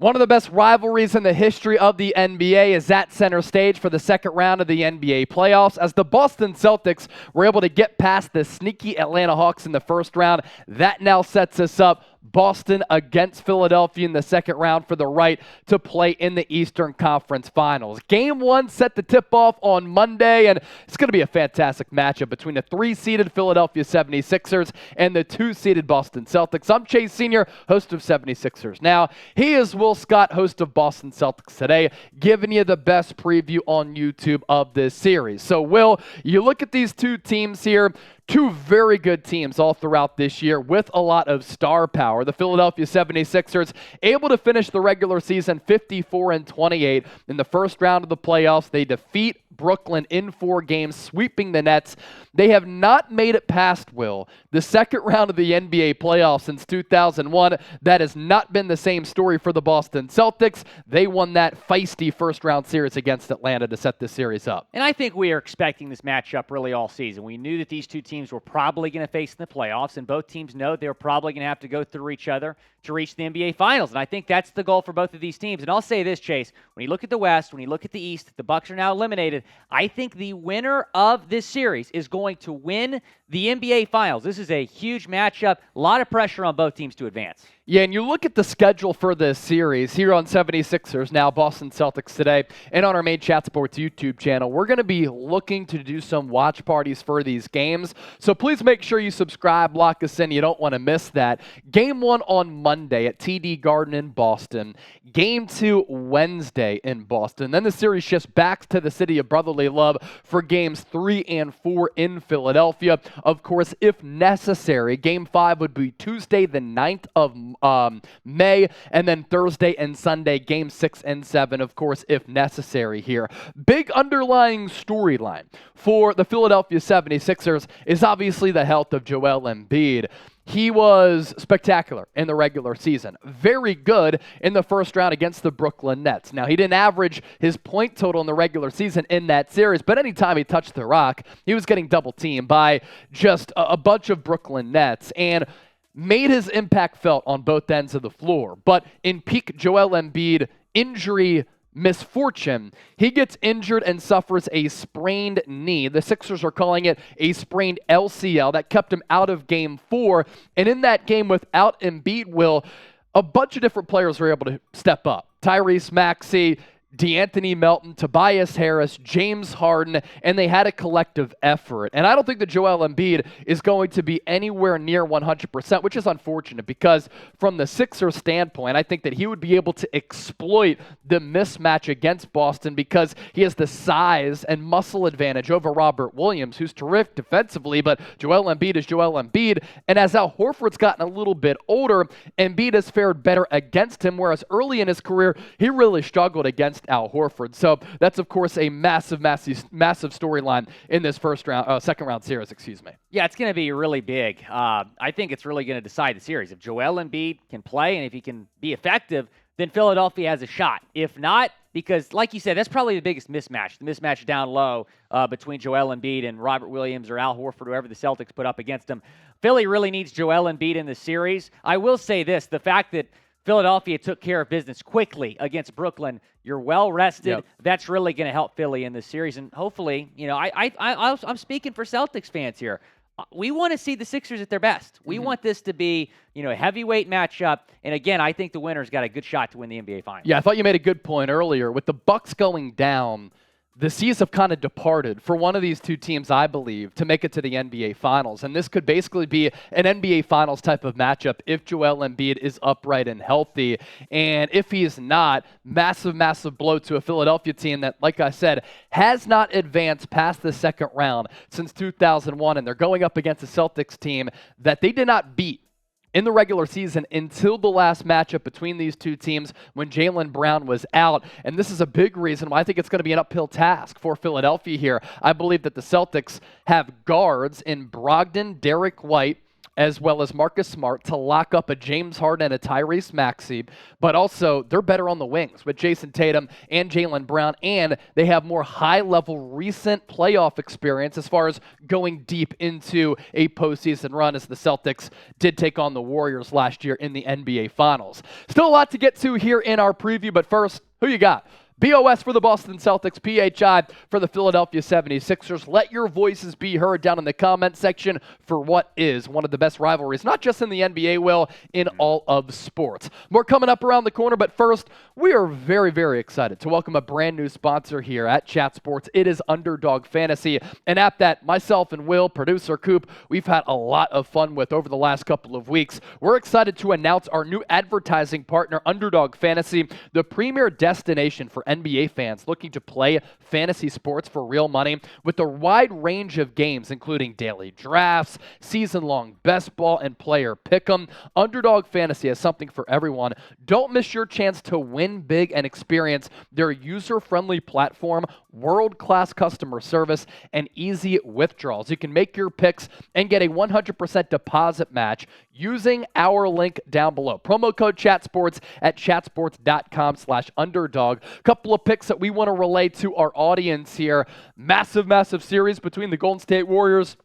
One of the best rivalries in the history of the NBA is at center stage for the second round of the NBA playoffs. As the Boston Celtics were able to get past the sneaky Atlanta Hawks in the first round, that now sets us up Boston against Philadelphia in the second round for the right to play in the Eastern Conference Finals. Game 1 set to tip off on Monday, and it's going to be a fantastic matchup between the 3-seeded Philadelphia 76ers and the 2-seeded Boston Celtics. I'm Chase Sr., host of 76ers Now. He is Will Scott, host of Boston Celtics Today, giving you the best preview on YouTube of this series. So, Will, you look at these two teams here, two very good teams all throughout this year with a lot of star power. The Philadelphia 76ers able to finish the regular season 54-28. In the first round of the playoffs, they defeat Brooklyn in 4 games, sweeping the Nets. They have not made it past, Will, the second round of the NBA playoffs since 2001. That has not been the same story for the Boston Celtics. They won that feisty first-round series against Atlanta to set this series up. And I think we are expecting this matchup really all season. We knew that these two teams were probably going to face in the playoffs, and both teams know they're probably going to have to go through each other to reach the NBA Finals. And I think that's the goal for both of these teams. And I'll say this, Chase, when you look at the West, when you look at the East, the Bucks are now eliminated. I think the winner of this series is going to win the NBA Finals. This is a huge matchup. A lot of pressure on both teams to advance. Yeah, and you look at the schedule for this series here on 76ers Now, Boston Celtics Today, and on our main Chat Sports YouTube channel. We're going to be looking to do some watch parties for these games, so please make sure you subscribe, lock us in. You don't want to miss that. Game 1 on Monday at TD Garden in Boston. Game 2 Wednesday in Boston. Then the series shifts back to the city of brotherly love for games 3 and 4 in Philadelphia. Of course, if necessary, Game 5 would be Tuesday the 9th of May, and then Thursday and Sunday, Game 6 and 7, of course, if necessary here. Big underlying storyline for the Philadelphia 76ers is obviously the health of Joel Embiid. He was spectacular in the regular season. Very good in the first round against the Brooklyn Nets. Now, he didn't average his point total in the regular season in that series, but anytime he touched the rock, he was getting double-teamed by just a bunch of Brooklyn Nets, and made his impact felt on both ends of the floor. But in peak Joel Embiid injury misfortune, he gets injured and suffers a sprained knee. The Sixers are calling it a sprained LCL. That kept him out of Game 4. And in that game without Embiid, Will, a bunch of different players were able to step up. Tyrese Maxey, DeAnthony Melton, Tobias Harris, James Harden, and they had a collective effort. And I don't think that Joel Embiid is going to be anywhere near 100%, which is unfortunate because from the Sixers standpoint, I think that he would be able to exploit the mismatch against Boston because he has the size and muscle advantage over Robert Williams, who's terrific defensively, but Joel Embiid is Joel Embiid. And as Al Horford's gotten a little bit older, Embiid has fared better against him, whereas early in his career, he really struggled against Al Horford. So that's, of course, a massive storyline in this second round series, excuse me. Yeah, it's going to be really big. I think it's really going to decide the series. If Joel Embiid can play and if he can be effective, then Philadelphia has a shot. If not, because like you said, that's probably the biggest mismatch, the mismatch down low between Joel Embiid and Robert Williams or Al Horford, whoever the Celtics put up against him. Philly really needs Joel Embiid in the series. I will say this, the fact that Philadelphia took care of business quickly against Brooklyn. You're well rested. Yep. That's really going to help Philly in this series. And hopefully, I'm speaking for Celtics fans here. We want to see the Sixers at their best. We want this to be, a heavyweight matchup. And again, I think the winner's got a good shot to win the NBA Finals. Yeah, I thought you made a good point earlier. With the Bucks going down, the seas have kind of departed for one of these two teams, I believe, to make it to the NBA Finals. And this could basically be an NBA Finals type of matchup if Joel Embiid is upright and healthy. And if he is not, massive blow to a Philadelphia team that, like I said, has not advanced past the second round since 2001. And they're going up against a Celtics team that they did not beat in the regular season until the last matchup between these two teams when Jaylen Brown was out. And this is a big reason why I think it's going to be an uphill task for Philadelphia here. I believe that the Celtics have guards in Brogdon, Derek White, as well as Marcus Smart to lock up a James Harden and a Tyrese Maxey, but also they're better on the wings with Jason Tatum and Jaylen Brown, and they have more high-level recent playoff experience as far as going deep into a postseason run, as the Celtics did take on the Warriors last year in the NBA Finals. Still a lot to get to here in our preview, but first, who you got? BOS for the Boston Celtics, PHI for the Philadelphia 76ers. Let your voices be heard down in the comment section for what is one of the best rivalries, not just in the NBA, Will, in all of sports. More coming up around the corner, but first, we are very, very excited to welcome a brand new sponsor here at Chat Sports. It is Underdog Fantasy, an app that myself and Will, producer Coop, we've had a lot of fun with over the last couple of weeks. We're excited to announce our new advertising partner, Underdog Fantasy, the premier destination for NBA fans looking to play fantasy sports for real money with a wide range of games, including daily drafts, season-long best ball, and player pick'em. Underdog Fantasy has something for everyone. Don't miss your chance to win big and experience their user-friendly platform, world-class customer service, and easy withdrawals. You can make your picks and get a 100% deposit match using our link down below. Promo code ChatSports at chatsports.com/underdog. Couple of picks that we want to relay to our audience here. Massive, massive series between the Golden State Warriors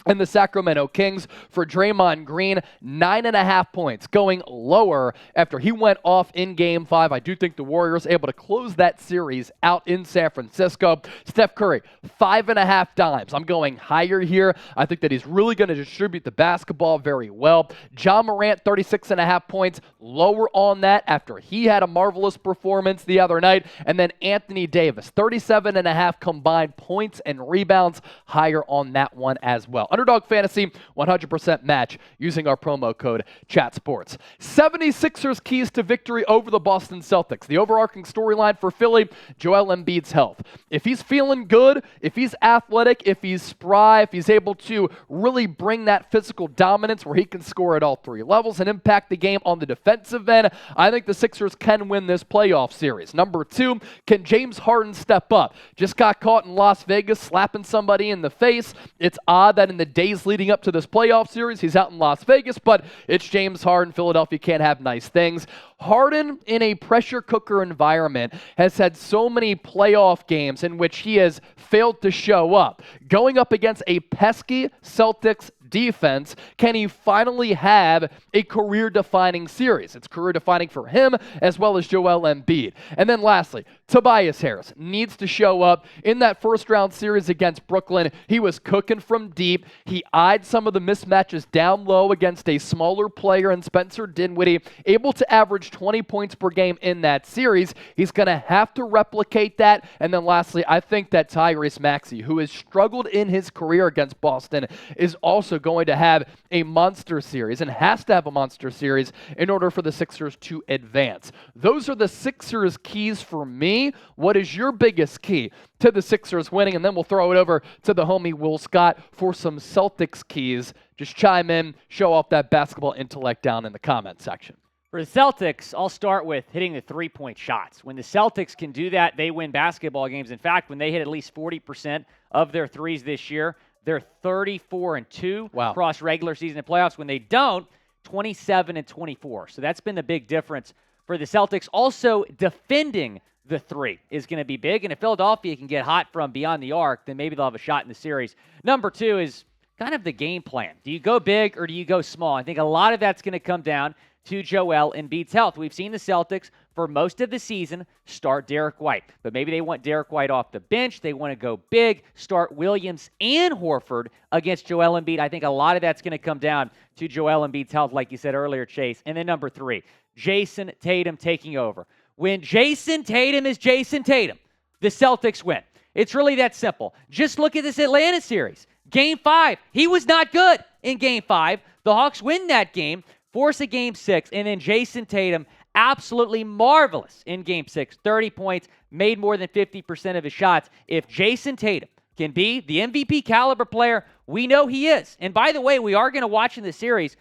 and the Sacramento Kings for Draymond Green. 9.5 points, going lower after he went off in Game 5. I do think the Warriors able to close that series out in San Francisco. Steph Curry, 5.5 dimes. I'm going higher here. I think that he's really going to distribute the basketball very well. Ja Morant, 36.5 points, lower on that after he had a marvelous performance the other night. And then Anthony Davis, 37.5 combined points and rebounds, higher on that one as well. Underdog Fantasy, 100% match using our promo code ChatSports. 76ers keys to victory over the Boston Celtics. The overarching storyline for Philly, Joel Embiid's health. If he's feeling good, if he's athletic, if he's spry, if he's able to really bring that physical dominance where he can score at all three levels and impact the game on the defensive end, I think the Sixers can win this playoff series. Number 2, can James Harden step up? Just got caught in Las Vegas slapping somebody in the face. It's odd that in the days leading up to this playoff series, he's out in Las Vegas, but it's James Harden. Philadelphia can't have nice things. Harden, in a pressure cooker environment, has had so many playoff games in which he has failed to show up. Going up against a pesky Celtics defense, can he finally have a career-defining series? It's career-defining for him as well as Joel Embiid. And then lastly, Tobias Harris needs to show up. In that first-round series against Brooklyn, he was cooking from deep. He eyed some of the mismatches down low against a smaller player in Spencer Dinwiddie, able to average 20 points per game in that series. He's going to have to replicate that. And then lastly, I think that Tyrese Maxey, who has struggled in his career against Boston, is also going to have a monster series and has to have a monster series in order for the Sixers to advance. Those are the Sixers keys for me. What is your biggest key to the Sixers winning? And then we'll throw it over to the homie Will Scott for some Celtics keys. Just chime in, show off that basketball intellect down in the comment section. For the Celtics, I'll start with hitting the three-point shots. When the Celtics can do that, they win basketball games. In fact, when they hit at least 40% of their threes this year, they're 34-2 across regular season and playoffs. When they don't, 27-24. So that's been the big difference for the Celtics. Also, defending the three is going to be big. And if Philadelphia can get hot from beyond the arc, then maybe they'll have a shot in the series. Number 2 is kind of the game plan. Do you go big or do you go small? I think a lot of that's going to come down to Joel Embiid's health. We've seen the Celtics for most of the season start Derek White, but maybe they want Derek White off the bench. They want to go big, start Williams and Horford against Joel Embiid. I think a lot of that's going to come down to Joel Embiid's health, like you said earlier, Chase. And then number 3, Jason Tatum taking over. When Jason Tatum is Jason Tatum, the Celtics win. It's really that simple. Just look at this Atlanta series. Game 5, he was not good in Game 5. The Hawks win that game, force a Game 6, and then Jason Tatum, absolutely marvelous in Game 6. 30 points, made more than 50% of his shots. If Jason Tatum can be the MVP caliber player, we know he is. And by the way, we are going to watch in the series,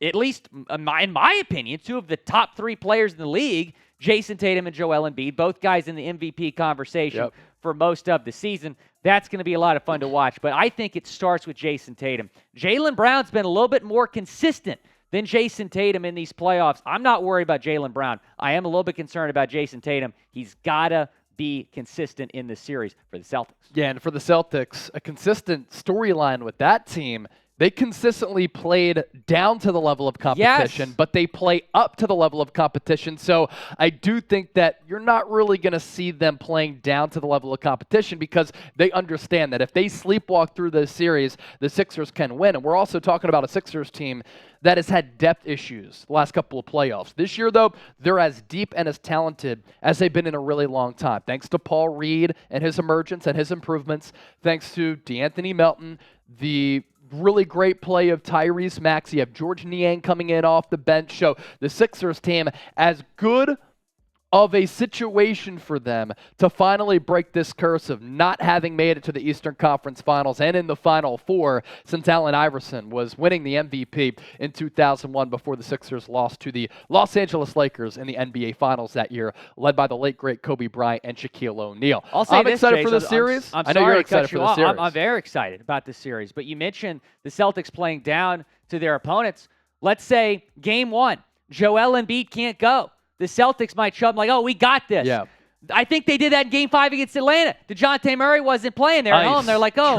at least in my opinion, 2 of the top 3 players in the league, Jason Tatum and Joel Embiid, both guys in the MVP conversation for most of the season. That's going to be a lot of fun to watch. But I think it starts with Jason Tatum. Jaylen Brown's been a little bit more consistent than Jason Tatum in these playoffs. I'm not worried about Jaylen Brown. I am a little bit concerned about Jason Tatum. He's got to be consistent in this series for the Celtics. Yeah, and for the Celtics, a consistent storyline with that team. They consistently played down to the level of competition, but they play up to the level of competition. So I do think that you're not really going to see them playing down to the level of competition because they understand that if they sleepwalk through this series, the Sixers can win. And we're also talking about a Sixers team that has had depth issues the last couple of playoffs. This year, though, they're as deep and as talented as they've been in a really long time. Thanks to Paul Reed and his emergence and his improvements. Thanks to DeAnthony Melton, the really great play of Tyrese Maxey. You have George Niang coming in off the bench. So the Sixers team, as good of a situation for them to finally break this curse of not having made it to the Eastern Conference Finals and in the Final Four since Allen Iverson was winning the MVP in 2001 before the Sixers lost to the Los Angeles Lakers in the NBA Finals that year, led by the late, great Kobe Bryant and Shaquille O'Neal. I'm excited for this series. I know you're excited for the series. I'm very excited about this series, but you mentioned the Celtics playing down to their opponents. Let's say Game 1, Joel Embiid can't go. The Celtics might show up like, oh, we got this. Yeah. I think they did that in Game 5 against Atlanta. DeJounte Murray wasn't playing there at home. They're like, oh,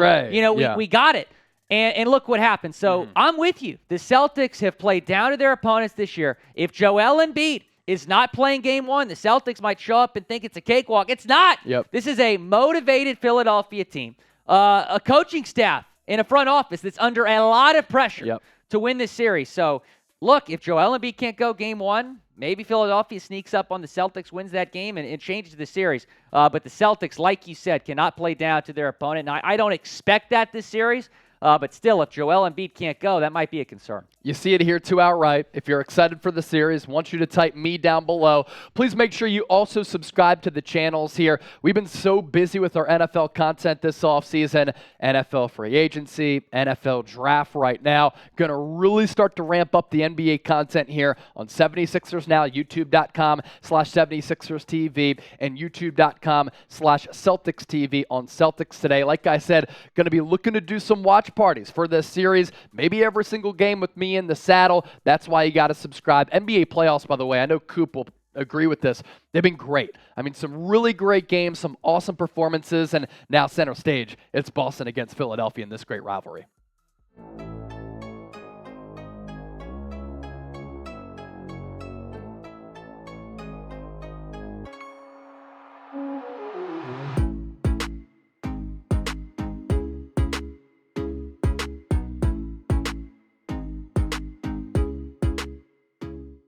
we got it. And look what happened. So I'm with you. The Celtics have played down to their opponents this year. If Joel Embiid is not playing Game 1, the Celtics might show up and think it's a cakewalk. It's not. Yep. This is a motivated Philadelphia team, a coaching staff in a front office that's under a lot of pressure to win this series. So, look, if Joel Embiid can't go Game 1, maybe Philadelphia sneaks up on the Celtics, wins that game, and it changes the series. But the Celtics, like you said, cannot play down to their opponent. Now, I don't expect that this series, but still, if Joel Embiid can't go, that might be a concern. You see it here too outright. If you're excited for the series, want you to type me down below. Please make sure you also subscribe to the channels here. We've been so busy with our NFL content this offseason. NFL free agency, NFL draft right now. Going to really start to ramp up the NBA content here on 76ers Now, youtube.com/76ers TV and youtube.com/Celtics TV on Celtics Today. Like I said, going to be looking to do some watch parties for this series. Maybe every single game with me in the saddle. That's why you got to subscribe. NBA playoffs, by the way, I know Coop will agree with this. They've been great. I mean, some really great games, some awesome performances, and now center stage, it's Boston against Philadelphia in this great rivalry.